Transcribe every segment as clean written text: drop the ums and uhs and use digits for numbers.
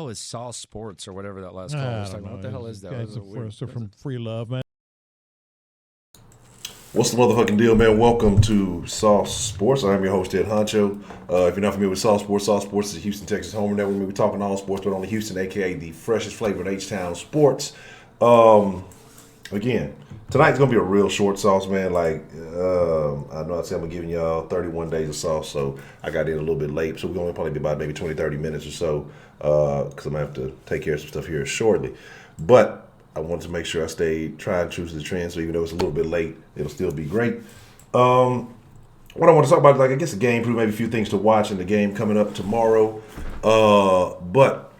Is Sauce Sports or whatever that last call was talking about. What the hell is that? It's from Free Love, man. What's the motherfucking deal, man? Welcome to Sauce Sports. I'm your host, Honcho. If you're not familiar with Sauce Sports is a Houston Texans homer network. We'll be talking all sports, but only Houston, a.k.a. the freshest flavor of H-Town sports. Again, tonight's going to be a real short sauce, man. I know I said I'm giving y'all 31 days of sauce, so I got in a little bit late. So we're going to probably be about maybe 20, 30 minutes or so because I'm going to have to take care of some stuff here shortly. But I wanted to make sure I stayed tried true to the trend, so even though it's a little bit late, it'll still be great. What I want to talk about, I guess the game preview, maybe a few things to watch in the game coming up tomorrow. But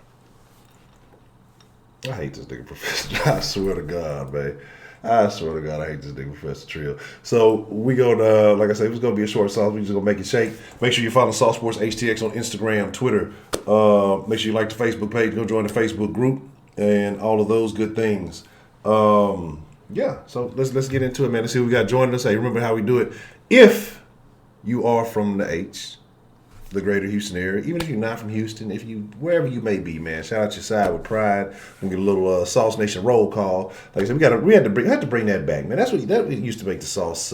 I hate this nigga Professor. I swear to God, man. I swear to God, I hate this nigga Professor Trill. So we gonna, like I said, it's gonna be a short sauce. We just gonna make it shake. Make sure you follow Sauce Sports HTX on Instagram, Twitter. Make sure you like the Facebook page. Go join the Facebook group and all of those good things. Yeah. So let's get into it, man. Let's see what we got joining us. Hey, remember how we do it. If you are from the H, the greater Houston area, even if you're not from Houston, if you wherever you may be, man, shout out your side with pride. We get a little Sauce Nation roll call. Like I said, we had to bring that back, man. That used to make the sauce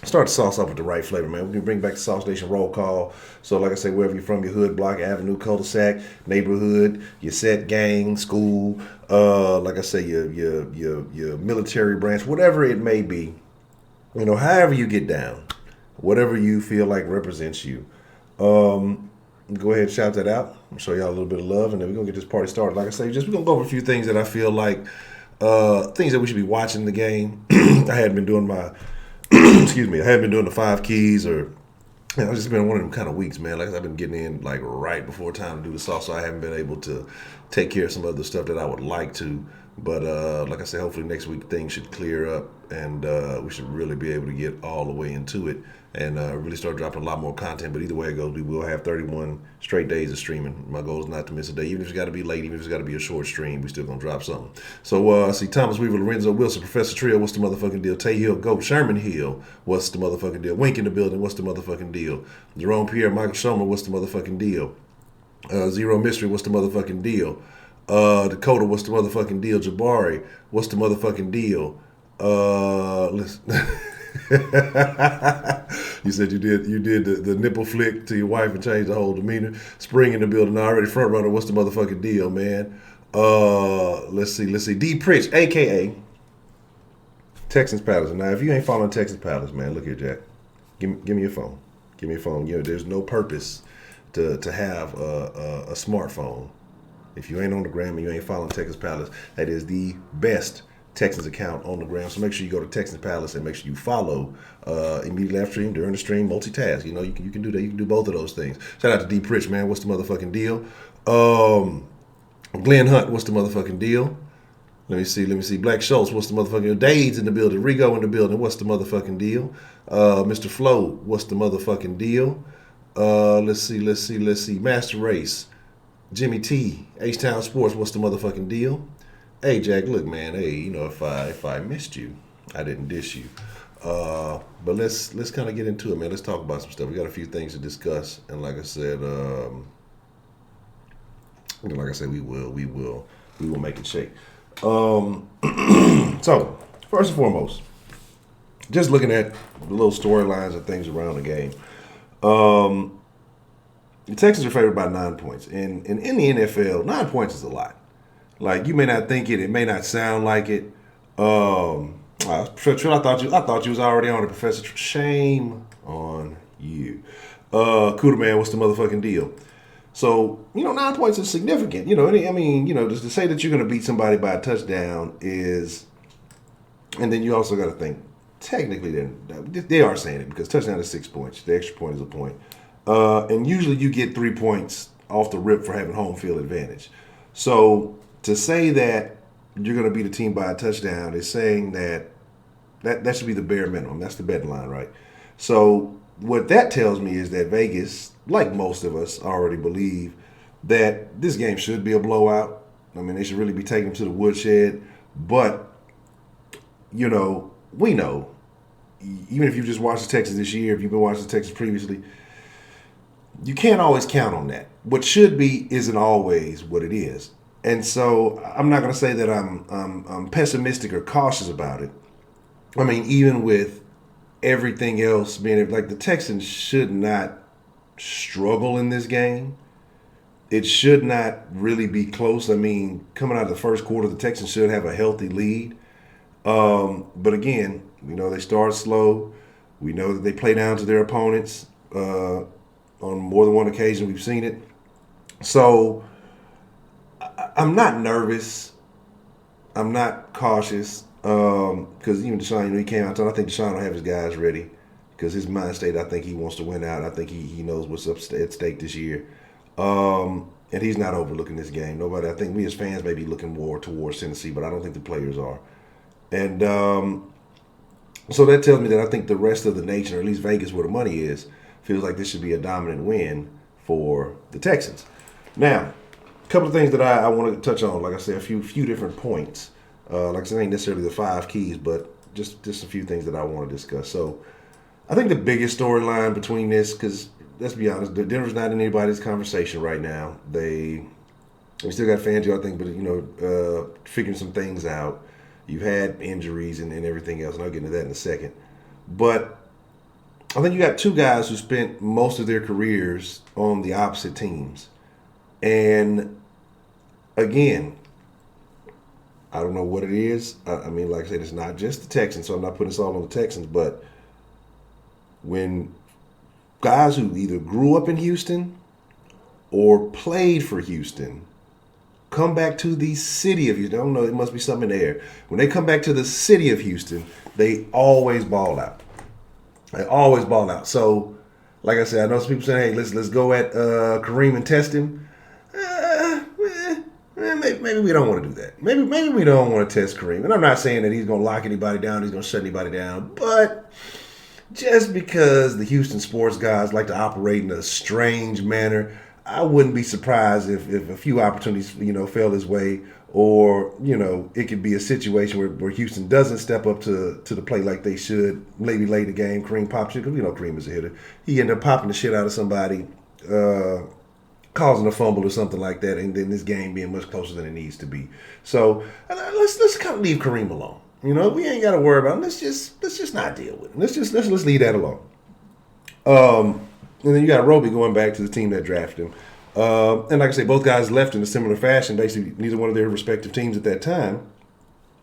start the sauce off with the right flavor, man. We can bring back the Sauce Nation roll call. So like I say, wherever you're from, your hood, block, avenue, cul-de-sac, neighborhood, your set, gang, school, like I say, your military branch, whatever it may be, you know, however you get down, whatever you feel like represents you. Go ahead and shout that out. I'll show y'all a little bit of love, and then we're going to get this party started. Like I say, we're going to go over a few things that I feel like, things that we should be watching in the game. I hadn't been doing my, excuse me, I hadn't been doing the 5 keys or, I've just been one of them kind of weeks, man. Like I've been getting in like right before time to do the sauce, so I haven't been able to take care of some other stuff that I would like to. But like I said, hopefully next week things should clear up, and we should really be able to get all the way into it and really start dropping a lot more content. But either way it goes, we will have 31 straight days of streaming. My goal is not to miss a day, even if it's got to be late, even if it's got to be a short stream, we still gonna drop something. So I see Thomas Weaver, Lorenzo Wilson, Professor Trio, what's the motherfucking deal? Tay Hill, Goat, Sherman Hill, what's the motherfucking deal? Wink in the building, what's the motherfucking deal? Jerome Pierre, Michael Schomer, what's the motherfucking deal? Zero Mystery, what's the motherfucking deal? Dakota, what's the motherfucking deal? Jabari, what's the motherfucking deal? Listen. You said you did the nipple flick to your wife and changed the whole demeanor. Spring in the building already, front runner. What's the motherfucking deal, man? Let's see. D Pritch, aka Texans Palace. Now, if you ain't following Texans Palace, man, look here, Jack. Give me your phone. Give me your phone. You know, there's no purpose to have a smartphone if you ain't on the gram and you ain't following Texans Palace. That is the best Texans account on the gram. So make sure you go to Texans Palace and make sure you follow immediately after stream, during the stream, multitask. You know, you can do that. You can do both of those things. Shout out to D Pritch, man. What's the motherfucking deal? Glenn Hunt, what's the motherfucking deal? Let me see. Black Schultz, what's the motherfucking deal? Dade's in the building. Rigo in the building. What's the motherfucking deal? Mr. Flo, what's the motherfucking deal? Let's see. Master Race. Jimmy T. H-Town Sports, what's the motherfucking deal? Hey, Jack, look, man. Hey, if I missed you, I didn't diss you. But let's kind of get into it, man. Let's talk about some stuff. We got a few things to discuss, and like I said, we will make it shake. So first and foremost, just looking at the little storylines and things around the game. The Texans are favored by 9 points, and in the NFL, 9 points is a lot. Like, you may not think it may not sound like it. Professor Trill, I thought you was already on it, Professor Trill. Shame on you. Cooter man, what's the motherfucking deal? So, 9 points is significant. Just to say that you're going to beat somebody by a touchdown is, and then you also got to think, technically they are saying it because touchdown is 6 points. The extra point is a point. And usually you get 3 points off the rip for having home field advantage. So to say that you're going to beat a team by a touchdown is saying that should be the bare minimum. That's the betting line, right? So what that tells me is that Vegas, like most of us, already believe that this game should be a blowout. I mean, they should really be taking them to the woodshed. But, we know, even if you just watched the Texans this year, if you've been watching the Texans previously, you can't always count on that. What should be isn't always what it is. And so I'm not going to say that I'm pessimistic or cautious about it. I mean, even with everything else being like, the Texans should not struggle in this game. It should not really be close. I mean, coming out of the first quarter, the Texans should have a healthy lead. But again, we know they start slow. We know that they play down to their opponents. On more than one occasion, we've seen it. So I'm not nervous. I'm not cautious. Because even Deshaun, he came out and I think Deshaun will have his guys ready. Because his mind state, I think he wants to win out. I think he knows what's at stake this year. And he's not overlooking this game. Nobody. I think we as fans may be looking more towards Tennessee, but I don't think the players are. And so that tells me that I think the rest of the nation, or at least Vegas, where the money is, feels like this should be a dominant win for the Texans. Now, a couple of things that I want to touch on. Like I said, a few different points. Like I said, ain't necessarily the 5 keys, but just a few things that I want to discuss. So I think the biggest storyline between this, because let's be honest, Denver's not in anybody's conversation right now. We still got Fangio, I think, but figuring some things out. You've had injuries and everything else, and I'll get into that in a second. But I think you got 2 guys who spent most of their careers on the opposite teams. And again, I don't know what it is. I mean, like I said, it's not just the Texans, so I'm not putting this all on the Texans. But when guys who either grew up in Houston or played for Houston come back to the city of Houston, I don't know, it must be something in the air. When they come back to the city of Houston, they always ball out. They always ball out. So, like I said, I know some people saying, hey, let's go at Kareem and test him. Maybe we don't want to do that. Maybe we don't want to test Kareem. And I'm not saying that he's going to lock anybody down, he's going to shut anybody down. But just because the Houston sports guys like to operate in a strange manner, I wouldn't be surprised if a few opportunities, fell his way, or, it could be a situation where Houston doesn't step up to the plate like they should. Maybe late in the game, Kareem pops it, because Kareem is a hitter. He ended up popping the shit out of somebody, causing a fumble or something like that, and then this game being much closer than it needs to be. So let's kind of leave Kareem alone. We ain't got to worry about him. Let's just not deal with him. Let's leave that alone. And then you got Roby going back to the team that drafted him. And like I say, both guys left in a similar fashion. Basically, neither one of their respective teams at that time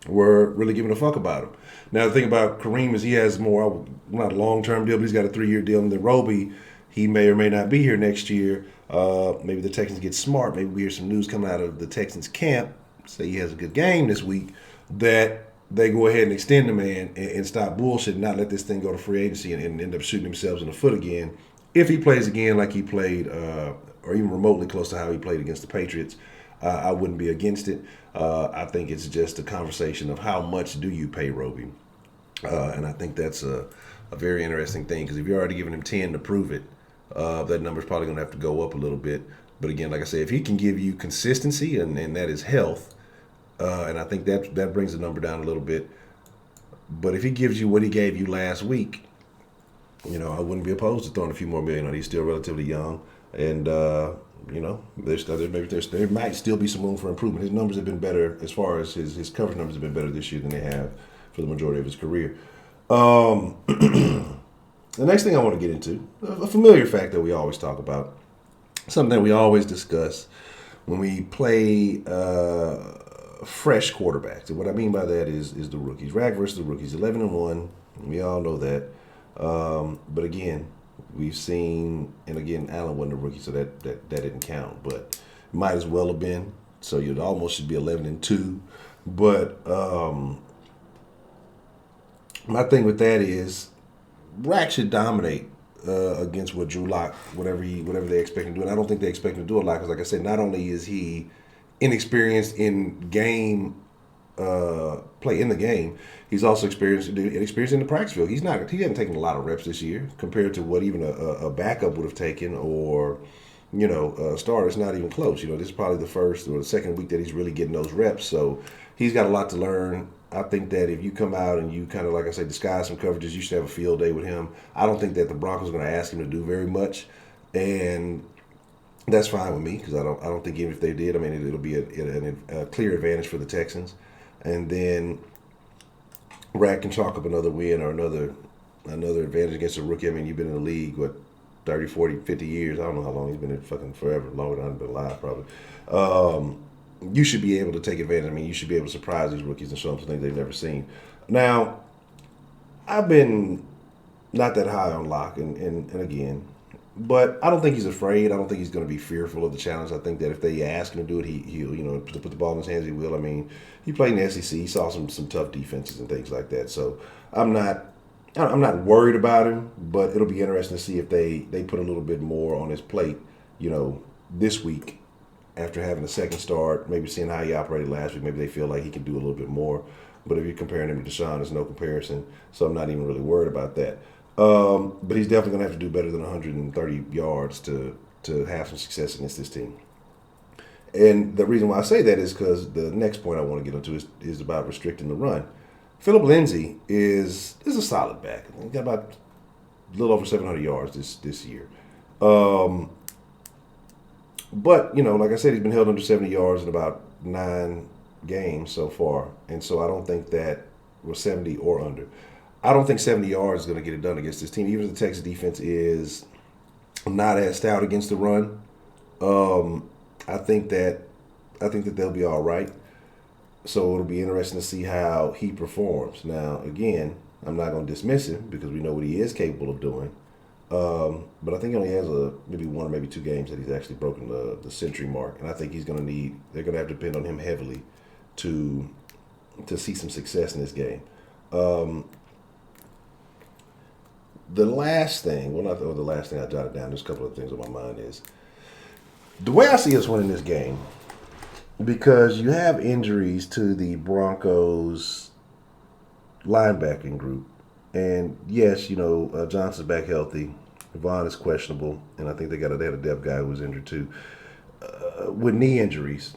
were really giving a fuck about him. Now, the thing about Kareem is he has more, not a long-term deal, but he's got a 3-year deal. And then Roby, he may or may not be here next year. Maybe the Texans get smart. Maybe we hear some news coming out of the Texans camp, say he has a good game this week, that they go ahead and extend the man and stop bullshit and not let this thing go to free agency and end up shooting themselves in the foot again. If he plays again like he played, or even remotely close to how he played against the Patriots, I wouldn't be against it. I think it's just a conversation of how much do you pay Roby. And I think that's a very interesting thing, because if you're already giving him 10 to prove it, that number's probably going to have to go up a little bit. But again, like I said, if he can give you consistency and that is health, and I think that brings the number down a little bit. But if he gives you what he gave you last week, I wouldn't be opposed to throwing a few more million on. He's still relatively young, and there might still be some room for improvement. His numbers have been better as far as his coverage numbers have been better this year than they have for the majority of his career. The next thing I want to get into, a familiar fact that we always talk about, something that we always discuss when we play fresh quarterbacks. And what I mean by that is the rookies. Rag versus the rookies, 11-1. We all know that. But again, we've seen, and again, Allen wasn't a rookie, so that didn't count. But might as well have been. So you almost should be 11-2. But my thing with that is, Rag should dominate against what Drew Lock, whatever they expect him to do. And I don't think they expect him to do a lot because, like I said, not only is he inexperienced in game play in the game, he's also experienced in the practice field. He hasn't taken a lot of reps this year compared to what even a backup would have taken, or a starter. It's not even close. This is probably the first or the second week that he's really getting those reps. So he's got a lot to learn. I think that if you come out and you kind of, like I say, disguise some coverages, you should have a field day with him. I don't think that the Broncos are going to ask him to do very much, and that's fine with me because I don't think even if they did, it'll be a clear advantage for the Texans. And then Rag can chalk up another win or another advantage against a rookie. You've been in the league, 30, 40, 50 years. I don't know how long he's been in, fucking forever, longer than I've been alive probably. You should be able to take advantage. You should be able to surprise these rookies and show them some things they've never seen. Now, I've been not that high on Locke, and again, but I don't think he's afraid. I don't think he's going to be fearful of the challenge. I think that if they ask him to do it, he'll put the ball in his hands, he will. He played in the SEC. He saw some tough defenses and things like that. So I'm not worried about him, but it'll be interesting to see if they put a little bit more on his plate, this week after having a second start, maybe seeing how he operated last week. Maybe they feel like he can do a little bit more. But if you're comparing him to Deshaun, there's no comparison. So I'm not even really worried about that. But he's definitely going to have to do better than 130 yards to have some success against this team. And the reason why I say that is because the next point I want to get into is about restricting the run. Philip Lindsay is a solid back. He got about a little over 700 yards this year. But, like I said, he's been held under 70 yards in about 9 games so far. And so I don't think that was 70 or under. I don't think 70 yards is going to get it done against this team. Even if the Texas defense is not as stout against the run, I think that they'll be all right. So it'll be interesting to see how he performs. Now, again, I'm not going to dismiss him because we know what he is capable of doing. But I think he only has maybe one or maybe 2 games that he's actually broken the century mark. And I think they're going to have to depend on him heavily to see some success in this game. The last thing, not the last thing I jotted down, there's a couple of things on my mind is the way I see us winning this game, because you have injuries to the Broncos linebacking group. And yes, Johnson's back healthy. Vaughn is questionable. And I think they had a depth guy who was injured too. With knee injuries,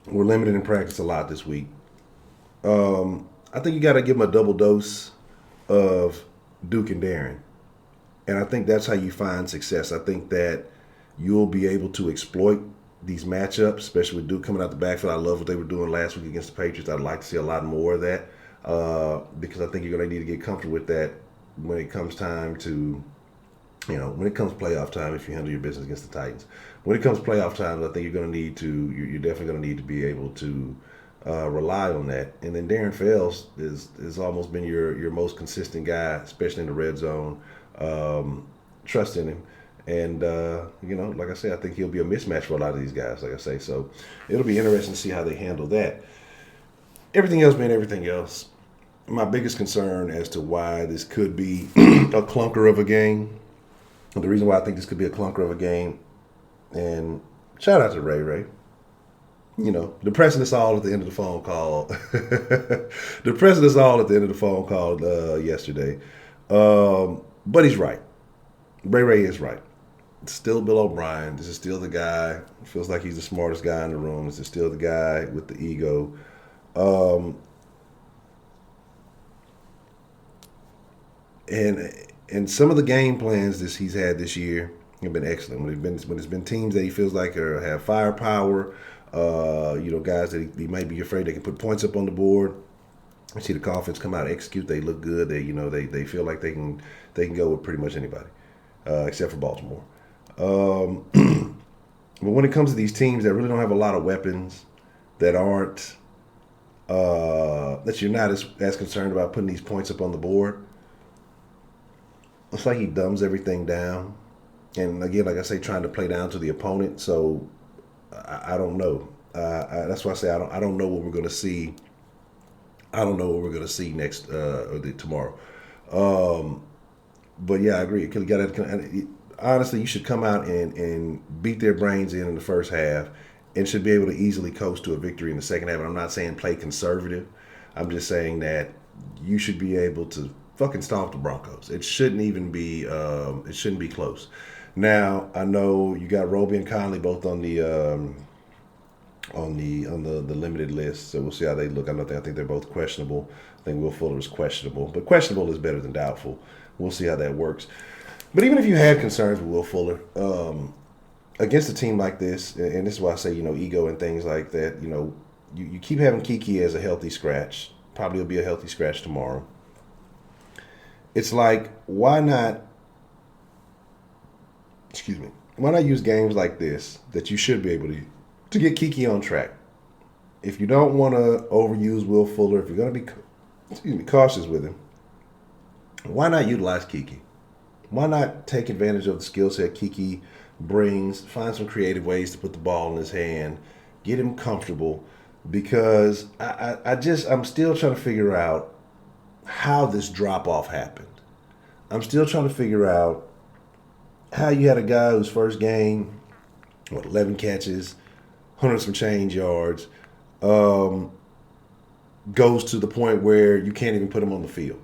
we're limited in practice a lot this week. I think you got to give them a double dose of Duke and Darren. And I think that's how you find success. I think that you'll be able to exploit these matchups, especially with Duke coming out the backfield. I love what they were doing last week against the Patriots. I'd like to see a lot more of that because I think you're going to need to get comfortable with that when it comes time to, when it comes playoff time, if you handle your business against the Titans. When it comes playoff time, I think you're definitely going to need to be able to rely on that. And then Darren Fells is almost been your most consistent guy, especially in the red zone. Trust in him. And, like I say, I think he'll be a mismatch for a lot of these guys, like I say. So it'll be interesting to see how they handle that. Everything else being everything else, my biggest concern as to why this could be a clunker of a game, the reason why I think this could be a clunker of a game, and shout out to Ray. Depressing us all at the end of the phone call. Depressing us all at the end of the phone call yesterday. But he's right. Ray is right. still Bill O'Brien. This is still the guy. Feels like he's the smartest guy in the room. This is still the guy with the ego. And some of the game plans he's had this year have been excellent. When it's been teams that he feels like have firepower, guys that he might be afraid they can put points up on the board. I see the Dolphins come out, execute. They look good. They feel like they can go with pretty much anybody, except for Baltimore. But when it comes to these teams that really don't have a lot of weapons, that aren't that you're not as concerned about putting these points up on the board, it's like he dumbs everything down. And again, like I say, trying to play down to the opponent. So I don't know. That's why I say I don't know what we're going to see. I don't know what we're going to see next tomorrow. But yeah, I agree. Honestly, you should come out and beat their brains in the first half, and should be able to easily coast to a victory in the second half. And I'm not saying play conservative. I'm just saying that you should be able to fucking stomp the Broncos. It shouldn't even be. It shouldn't be close. Now I know you got Roby and Conley both on the limited list, so we'll see how they look. I think they're both questionable. I think Will Fuller is questionable, but questionable is better than doubtful. We'll see how that works. But even if you had concerns with Will Fuller against a team like this, and this is why I say ego and things like that. You keep having Kiki as a healthy scratch. Probably will be a healthy scratch tomorrow. It's like, why not? Excuse me. Why not use games like this that you should be able to get Kiki on track? If you don't want to overuse Will Fuller, if you're going to be cautious with him, why not utilize Kiki? Why not take advantage of the skill set Kiki brings, find some creative ways to put the ball in his hand, get him comfortable? Because I'm still trying to figure out how this drop-off happened. I'm still trying to figure out how you had a guy whose first game, 11 catches, 100 some change yards, goes to the point where you can't even put him on the field.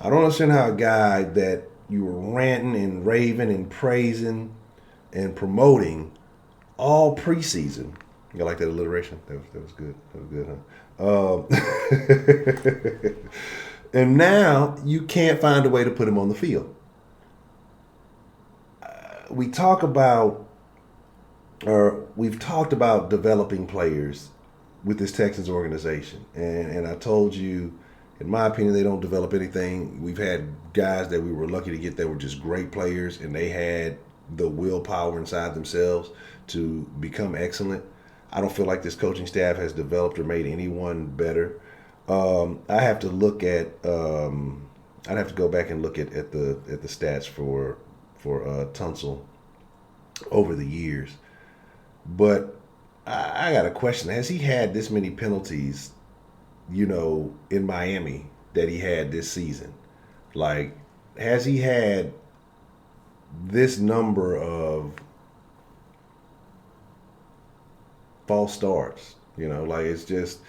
I don't understand how a guy that you were ranting and raving and praising and promoting all preseason. You like that alliteration? That was good. That was good, huh? And now you can't find a way to put him on the field. We've talked about developing players with this Texans organization. And I told you, in my opinion, they don't develop anything. We've had guys that we were lucky to get that were just great players, and they had the willpower inside themselves to become excellent. I don't feel like this coaching staff has developed or made anyone better. I have to look at. I'd have to go back and look at the stats for Tunsil over the years. But I got a question. Has he had this many penalties, in Miami that he had this season? Like, has he had this number of false starts? It's just,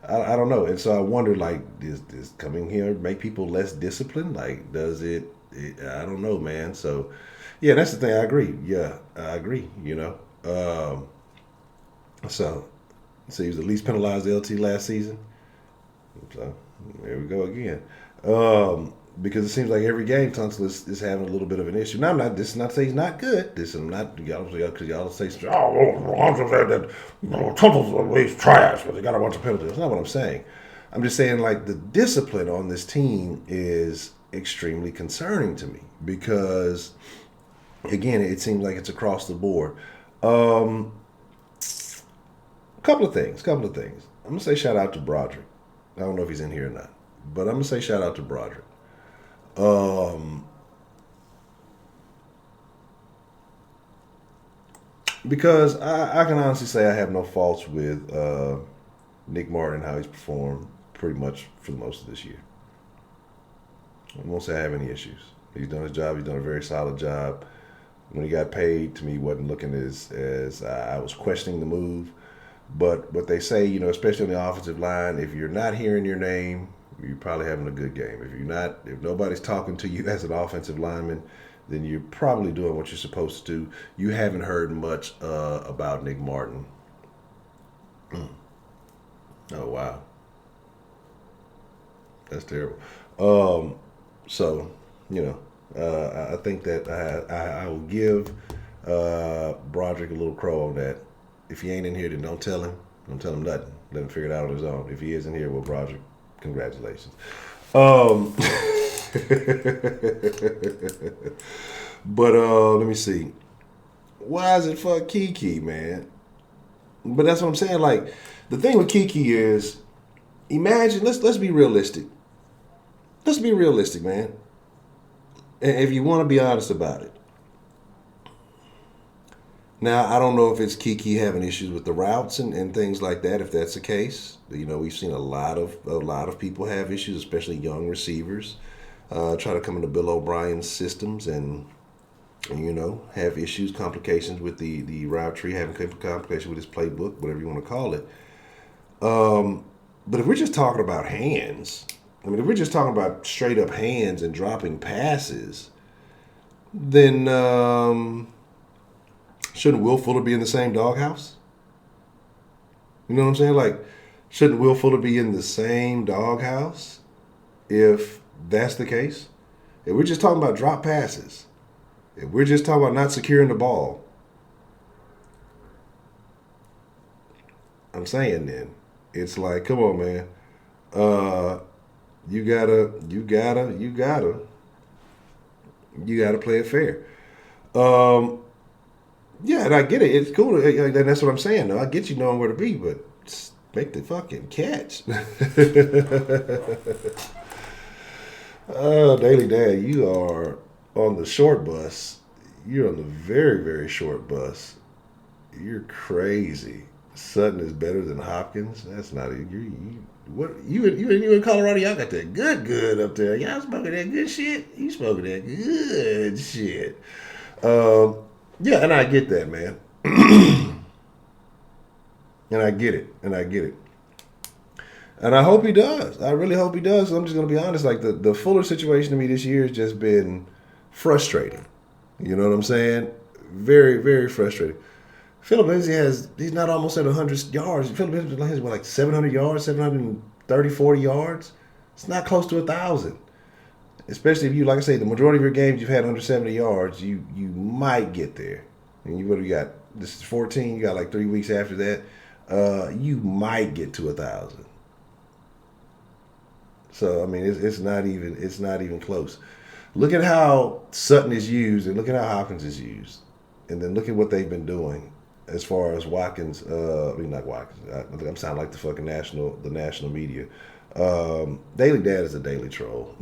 I don't know. And so I wonder, like, does coming here make people less disciplined? Like, does it I don't know, man. So, yeah, that's the thing. I agree. Yeah, I agree, So he was the least penalized LT last season. So there we go again. Because it seems like every game Tunsil is having a little bit of an issue. Now, this is not to say he's not good. This is not, because y'all say, Tunsil's trash because he got a bunch of penalties. That's not what I'm saying. I'm just saying, like, the discipline on this team is extremely concerning to me because, again, it seems like it's across the board. Couple of things. I'm going to say shout out to Broderick. I don't know if he's in here or not, but I'm going to say shout out to Broderick. Because I can honestly say I have no faults with Nick Martin and how he's performed pretty much for the most of this year. I won't say I have any issues. He's done his job. He's done a very solid job. When he got paid, to me, he wasn't looking as I was questioning the move. But what they say, especially on the offensive line, if you're not hearing your name, you're probably having a good game. If nobody's talking to you as an offensive lineman, then you're probably doing what you're supposed to do. You haven't heard much about Nick Martin. Oh, wow. That's terrible. So, I think that I will give Broderick a little crow on that. If he ain't in here, then don't tell him. Don't tell him nothing. Let him figure it out on his own. If he isn't here, well, Broderick, congratulations. But let me see. Why is it fuck Kiki, man? But that's what I'm saying. Like, the thing with Kiki is, imagine. Let's be realistic. Let's be realistic, man. And if you want to be honest about it. Now, I don't know if it's Kiki having issues with the routes and things like that. If that's the case, we've seen a lot of people have issues, especially young receivers, try to come into Bill O'Brien's systems and have issues, complications with the route tree, having complications with his playbook, whatever you want to call it. But if we're just talking about hands, if we're just talking about straight up hands and dropping passes, then shouldn't Will Fuller be in the same doghouse? You know what I'm saying? Like, shouldn't Will Fuller be in the same doghouse if that's the case? If we're just talking about drop passes, if we're just talking about not securing the ball, I'm saying then, it's like, come on, man. You gotta play it fair. Yeah, and I get it. It's cool. And that's what I'm saying. Though. I get you knowing where to be, but just make the fucking catch. Oh, Daily Dad, you are on the short bus. You're on the very, very short bus. You're crazy. Sutton is better than Hopkins. That's not it. You in Colorado? Y'all got that good up there. Y'all smoking that good shit. You smoking that good shit. Yeah, and I get that, man. And I get it. And I hope he does. I really hope he does. I'm just going to be honest. Like, the Fuller situation to me this year has just been frustrating. You know what I'm saying? Very, very frustrating. Philip Lindsay he's not almost at 100 yards. Philip Lindsay has, like 700 yards, 730, 40 yards. It's not close to 1,000. Especially if you, like I say, the majority of your games you've had under 70 yards, you might get there. And you got, this is 14, you got like 3 weeks after that. You might get to 1,000. So, it's not even close. Look at how Sutton is used and look at how Hopkins is used. And then look at what they've been doing as far as Watkins, not Watkins. I'm sounding like the fucking national media. Daily Dad is a daily troll.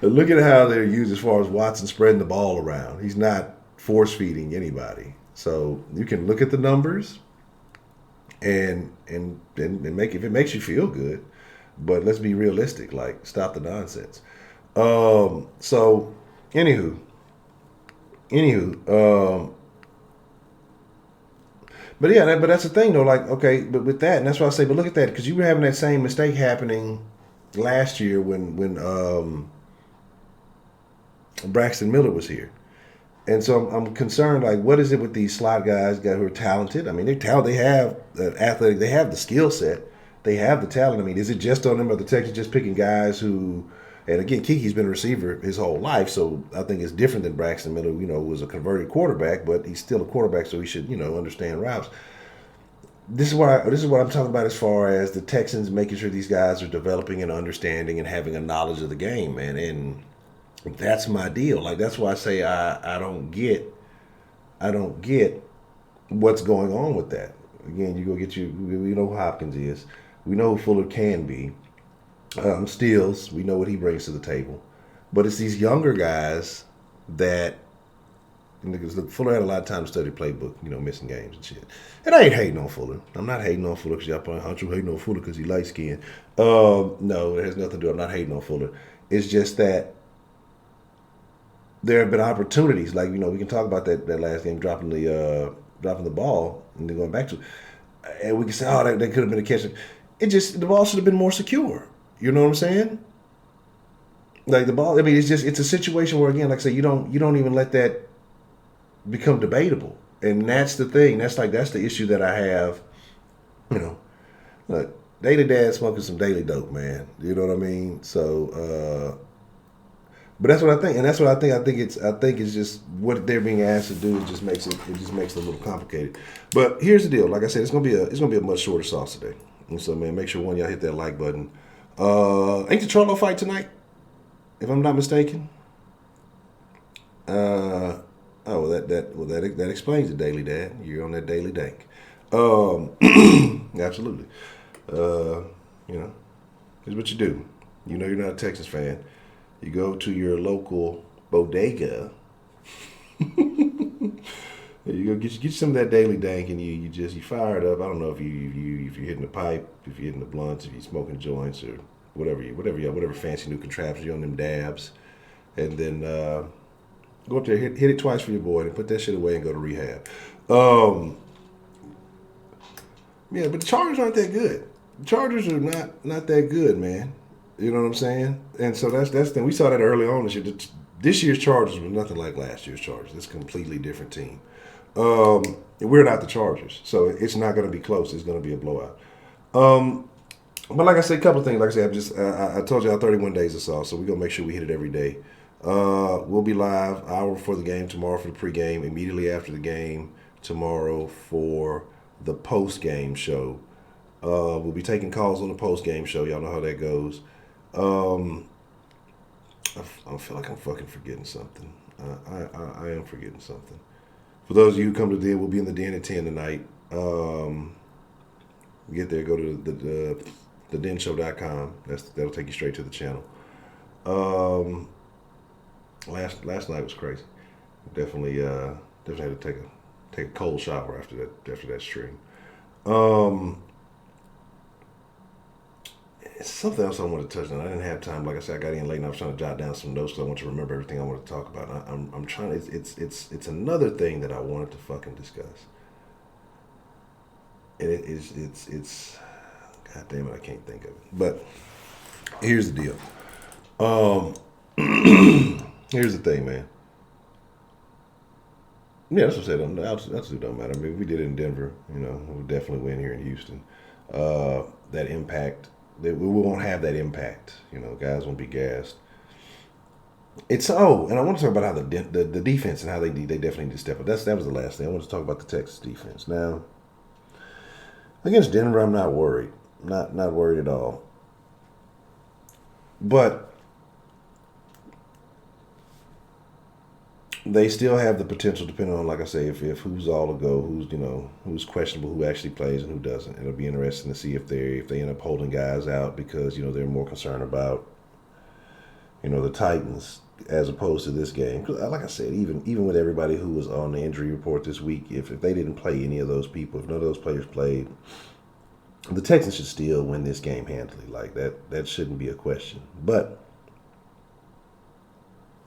Look at how they're used as far as Watson spreading the ball around. He's not force feeding anybody. So you can look at the numbers and make, if it makes you feel good, but let's be realistic. Like, stop the nonsense. So anywho. But yeah, but that's the thing though. Like, okay, but with that, and that's why I say, but look at that, because you were having that same mistake happening last year when Braxton Miller was here, and so I'm concerned. Like, what is it with these slot guys who are talented? They're talented. They have athletic. They have the skill set. They have the talent. Is it just on them, or the Texans just picking guys who? And again, Kiki's been a receiver his whole life, so I think it's different than Braxton Miller, who was a converted quarterback, but he's still a quarterback, so he should, understand routes. This is what I'm talking about as far as the Texans making sure these guys are developing and understanding and having a knowledge of the game, man. And that's my deal. Like, that's why I say I don't get what's going on with that. Again, we know who Hopkins is. We know who Fuller can be. Steals, we know what he brings to the table. But it's these younger guys that, because Fuller had a lot of time to study playbook, missing games and shit. And I ain't hating on Fuller. I'm not hating on Fuller because y'all playing Honcho, hating on Fuller because he light skinned. No, it has nothing to do. I'm not hating on Fuller. It's just that there have been opportunities. Like, we can talk about that last game, dropping the ball and then going back to it. And we can say, oh, that could have been a catch. The ball should have been more secure. You know what I'm saying? Like the ball, I mean, it's a situation where, again, like I say, you don't even let that become debatable, and that's the thing. That's the issue that I have. You know, look, Daily Dad smoking some daily dope, man. You know what I mean? So, but that's what I think, and that's what I think. I think it's just what they're being asked to do. It just makes it a little complicated. But here's the deal. Like I said, it's gonna be a much shorter sauce today. And so, man, make sure one of y'all hit that like button. Ain't the Charlo fight tonight? If I'm not mistaken. Oh, that explains it, Daily Dad. You're on that Daily Dank. Absolutely. You know, here's what you do. You know you're not a Texas fan. You go to your local bodega. You go get some of that Daily Dank, and you fire it up. I don't know if you're hitting the pipe, if you're hitting the blunts, if you're smoking joints, or whatever fancy new contraptions you're on them dabs, and then go up there, hit it twice for your boy, and put that shit away and go to rehab. Yeah, but the Chargers aren't that good. The Chargers are not that good, man. You know what I'm saying? And so that's the thing. We saw that early on this year. This year's Chargers was nothing like last year's Chargers. It's a completely different team. We're not the Chargers, so it's not going to be close. It's going to be a blowout. But like I said, a couple of things. Like I said, I told y'all 31 days of sauce, so we're going to make sure we hit it every day. We'll be live an hour before the game tomorrow for the pregame, immediately after the game tomorrow for the post-game show. We'll be taking calls on the post-game show. Y'all know how that goes. I feel like I'm fucking forgetting something. I am forgetting something. For those of you who come to the den, we'll be in the den at 10 tonight. Get there, go to thedenshow.com. That'll take you straight to the channel. Last night was crazy. Definitely had to take a cold shower after that stream. It's something else I wanted to touch on. I didn't have time. Like I said, I got in late and I was trying to jot down some notes because I want to remember everything I wanted to talk about. I'm trying. It's another thing that I wanted to fucking discuss. And it's God damn it, I can't think of it. But here's the deal. Here's the thing, man. Yeah, that's what I said. That's what don't matter. I mean, we did it in Denver. You know, we'll definitely win here in Houston. That impact. We won't have that impact. You know, guys won't be gassed. And I want to talk about how the defense and how they definitely need to step up. That was the last thing. I want to talk about the Texas defense. Now, against Denver, I'm not worried. Not worried at all. But they still have the potential, depending on, like I say, if who's all to go, who's questionable, who actually plays and who doesn't. It'll be interesting to see if they end up holding guys out because they're more concerned about the Titans as opposed to this game. Like I said, even with everybody who was on the injury report this week, if they didn't play any of those people, if none of those players played, the Texans should still win this game handily. Like that shouldn't be a question. But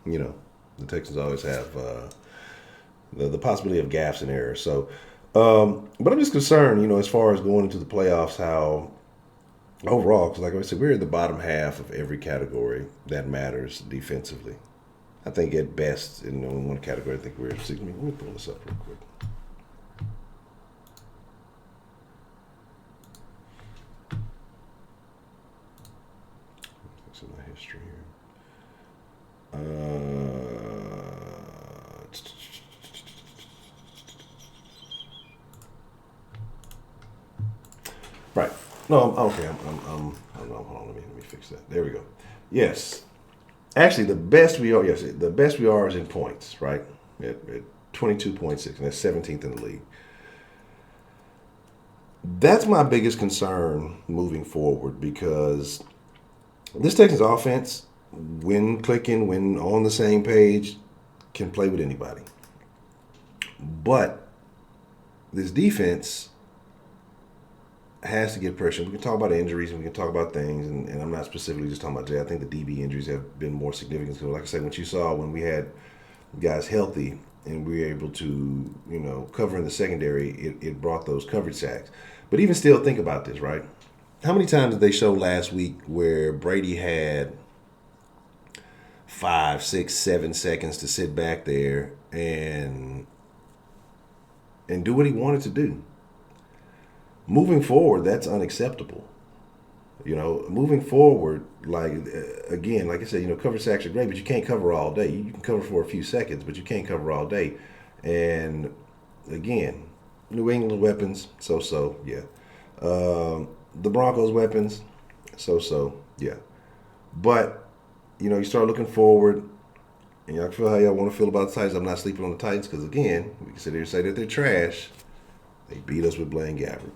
the Texans always have the possibility of gaffes and errors. So, but I'm just concerned, as far as going into the playoffs, how overall, because like I said, we're in the bottom half of every category that matters defensively. I think at best, in one category, I think we're. Let me pull this up real quick. Some of my history here. Right. No, okay. Hold on. Let me fix that. There we go. Yes. Actually, the best we are is in points, right? At 22.6, and that's 17th in the league. That's my biggest concern moving forward because this Texans offense, when clicking, when on the same page, can play with anybody. But this defense has to get pressure. We can talk about injuries and we can talk about things, and I'm not specifically just talking about Jay. I think the DB injuries have been more significant. So like I said, when we had guys healthy and we were able to, cover in the secondary, it brought those coverage sacks. But even still, think about this, right? How many times did they show last week where Brady had 5, 6, 7 seconds to sit back there and do what he wanted to do. Moving forward, that's unacceptable. Moving forward, again, like I said, cover sacks are great, but you can't cover all day. You can cover for a few seconds, but you can't cover all day. And again, New England weapons, so-so, yeah. The Broncos weapons, so-so, yeah. But, you start looking forward, and y'all feel how y'all want to feel about the Titans. I'm not sleeping on the Titans because, again, we can sit here and say that they're trash. They beat us with Blaine Gabbert.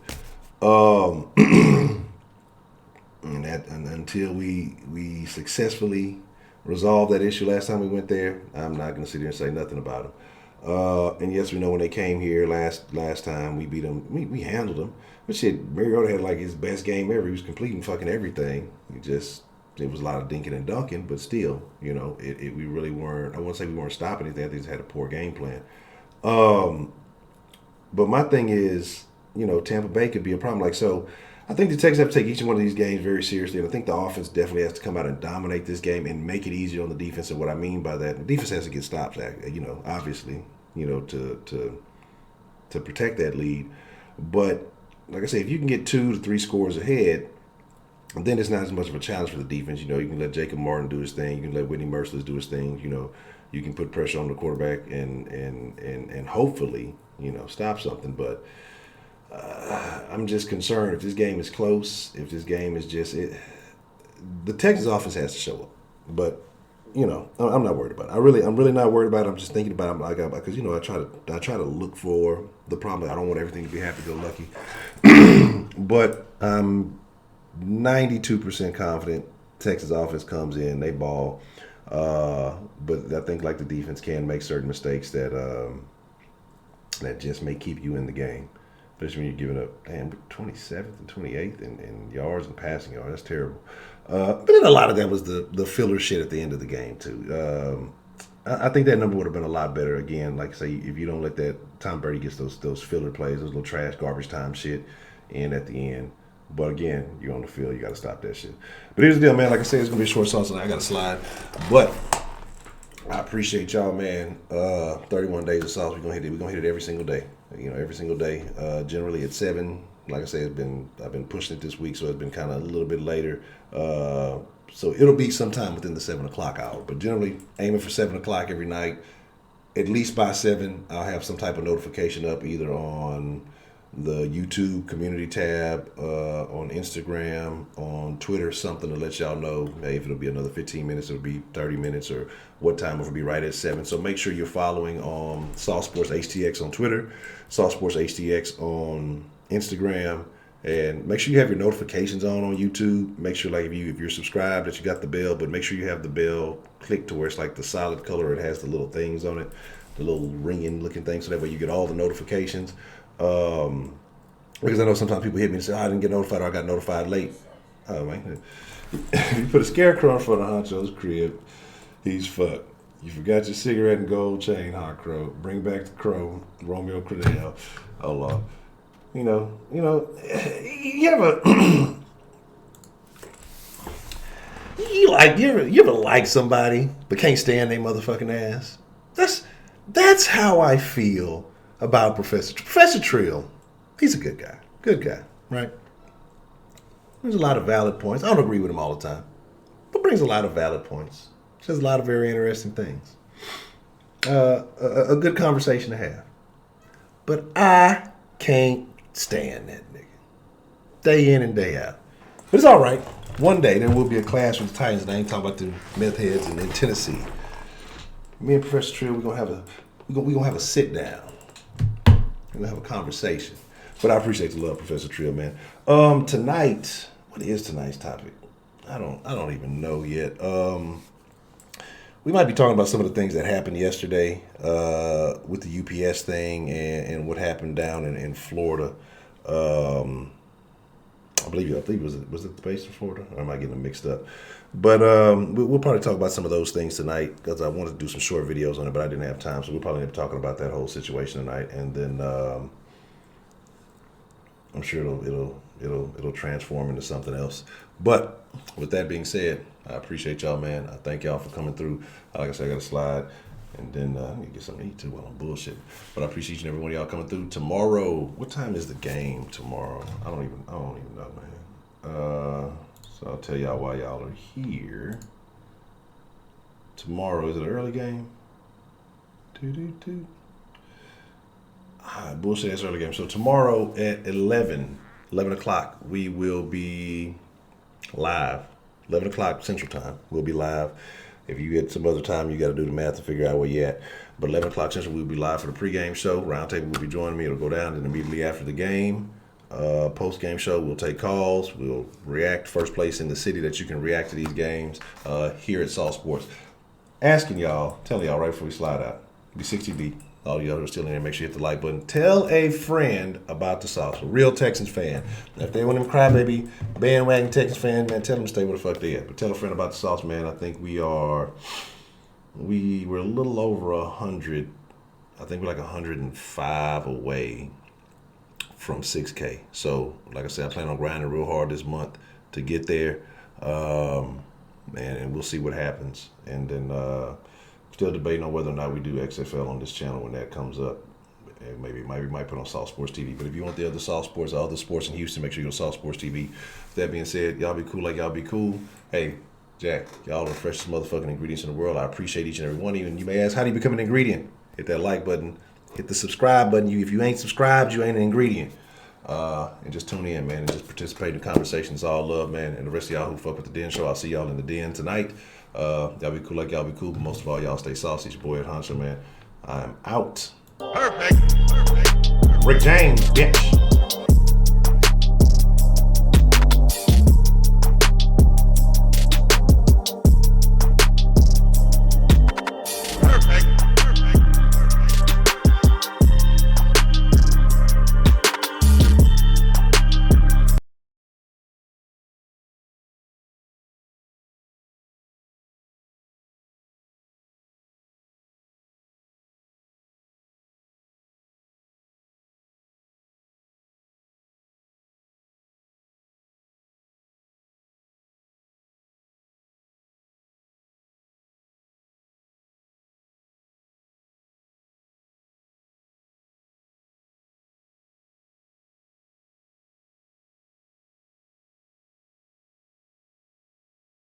And until we successfully resolved that issue last time we went there, I'm not going to sit here and say nothing about them. And yes, we know when they came here last time, we beat them. We handled them. But shit, Mariota had like his best game ever. He was completing fucking everything. It was a lot of dinking and dunking, but still, we really weren't. I won't say we weren't stopping anything. I think they had a poor game plan. But my thing is, Tampa Bay could be a problem. I think the Texans have to take each one of these games very seriously, and I think the offense definitely has to come out and dominate this game and make it easier on the defense. And what I mean by that, the defense has to get stops, obviously, to protect that lead. But like I say, if you can get 2 to 3 scores ahead, then it's not as much of a challenge for the defense. You can let Jacob Martin do his thing. You can let Whitney Merciless do his thing. You can put pressure on the quarterback and hopefully, stop something. But I'm just concerned if this game is close, if this game is just it. The Texans offense has to show up. But I'm not worried about it. I'm really not worried about it. I'm just thinking about it because I try to look for the problem. I don't want everything to be happy-go-lucky. But I'm 92% confident Texas offense comes in, they ball. But I think the defense can make certain mistakes that just may keep you in the game. Especially when you're giving up, 27th and 28th in yards and passing yards. That's terrible. But then a lot of that was the filler shit at the end of the game, too. I think that number would have been a lot better. Again, like I say, if you don't let that Tom Brady gets those filler plays, those little trash, garbage time shit in at the end. But again, you're on the field. You got to stop that shit. But here's the deal, man. Like I said, it's going to be a short sauce tonight. I got to slide. But I appreciate y'all, man. 31 days of sauce. We're going to hit it. We're going to hit it every single day. Every single day. Generally at 7. Like I said, I've been pushing it this week, so it's been kind of a little bit later. So it'll be sometime within the 7 o'clock hour. But generally, aiming for 7 o'clock every night. At least by 7, I'll have some type of notification up either on the YouTube community tab, on Instagram, on Twitter, something to let y'all know, hey, if it'll be another 15 minutes, it'll be 30 minutes, or what time it'll be right at 7. So make sure you're following Sauce Sports HTX on Twitter, Sauce Sports HTX on Instagram, and make sure you have your notifications on YouTube. Make sure if you're subscribed that you got the bell, but make sure you have the bell clicked to where it's the solid color. It has the little things on it, the little ringing looking thing, so that way you get all the notifications. Because I know sometimes people hit me and say, I didn't get notified, or I got notified late. Oh, man. You put a scarecrow in front of Honcho's crib, he's fucked. You forgot your cigarette and gold chain, Hot Crow. Bring back the crow, Romeo Crennel. Oh, Lord. You ever you ever like somebody but can't stand their motherfucking ass? That's how I feel about Professor Trill. He's a good guy, right? There's a lot of valid points. I don't agree with him all the time, but brings a lot of valid points. Says a lot of very interesting things. A good conversation to have. But I can't stand that nigga. Day in and day out. But it's all right. One day there will be a clash with the Titans, and I ain't talking about the meth heads in Tennessee. Me and Professor Trill, we're gonna have a sit down. We're gonna have a conversation. But I appreciate the love, Professor Trill, man. Tonight, what is tonight's topic? I don't even know yet. We might be talking about some of the things that happened yesterday with the UPS thing and what happened down in Florida. I believe it was the base in Florida, or am I getting them mixed up? But we'll probably talk about some of those things tonight because I wanted to do some short videos on it, but I didn't have time, so we'll probably end up talking about that whole situation tonight, and then I'm sure it'll transform into something else. But with that being said, I appreciate y'all, man. I thank y'all for coming through. Like I said, I got to slide. And then I need to get something to eat too while I'm bullshitting. But I appreciate each and every one of y'all coming through. Tomorrow, what time is the game tomorrow? I don't even know, man. So I'll tell y'all why y'all are here. Tomorrow, is it an early game? Bullshit, it's early game. So tomorrow at 11 o'clock, we will be live. 11 o'clock Central Time, we'll be live. If you get some other time, you got to do the math to figure out where you at. But 11 o'clock Central, we'll be live for the pregame show. Roundtable will be joining me. It'll go down, and immediately after the game, post-game show, we'll take calls. We'll react. First place in the city that you can react to these games here at Salt Sports. Asking y'all, telling y'all right before we slide out, be 60 deep. All y'all who are still in there, make sure you hit the like button. Tell a friend about the Sauce, a real Texans fan. Now, if they want them crybaby bandwagon Texans fan, man, tell them to stay where the fuck they at. But tell a friend about the Sauce, man. I think we were a little over 100. I think we're like 105 away from 6K. So, like I said, I plan on grinding real hard this month to get there. And we'll see what happens. And then still debating on whether or not we do XFL on this channel when that comes up. And maybe we might put on Salt Sports TV. But if you want the other Salt Sports, all the sports in Houston, make sure you go to Salt Sports TV. With that being said, y'all be cool like y'all be cool. Hey, Jack, y'all are the freshest motherfucking ingredients in the world. I appreciate each and every one of you. And you may ask, how do you become an ingredient? Hit that like button. Hit the subscribe button. If you ain't subscribed, you ain't an ingredient. And just tune in, man, and just participate in the conversation. It's all love, man. And the rest of y'all who fuck with the Den Show, I'll see y'all in the Den tonight. Y'all be cool like y'all be cool, but most of all, y'all stay saucy. It's your boy at Honcho, man. I'm out. Perfect. Rick James, bitch.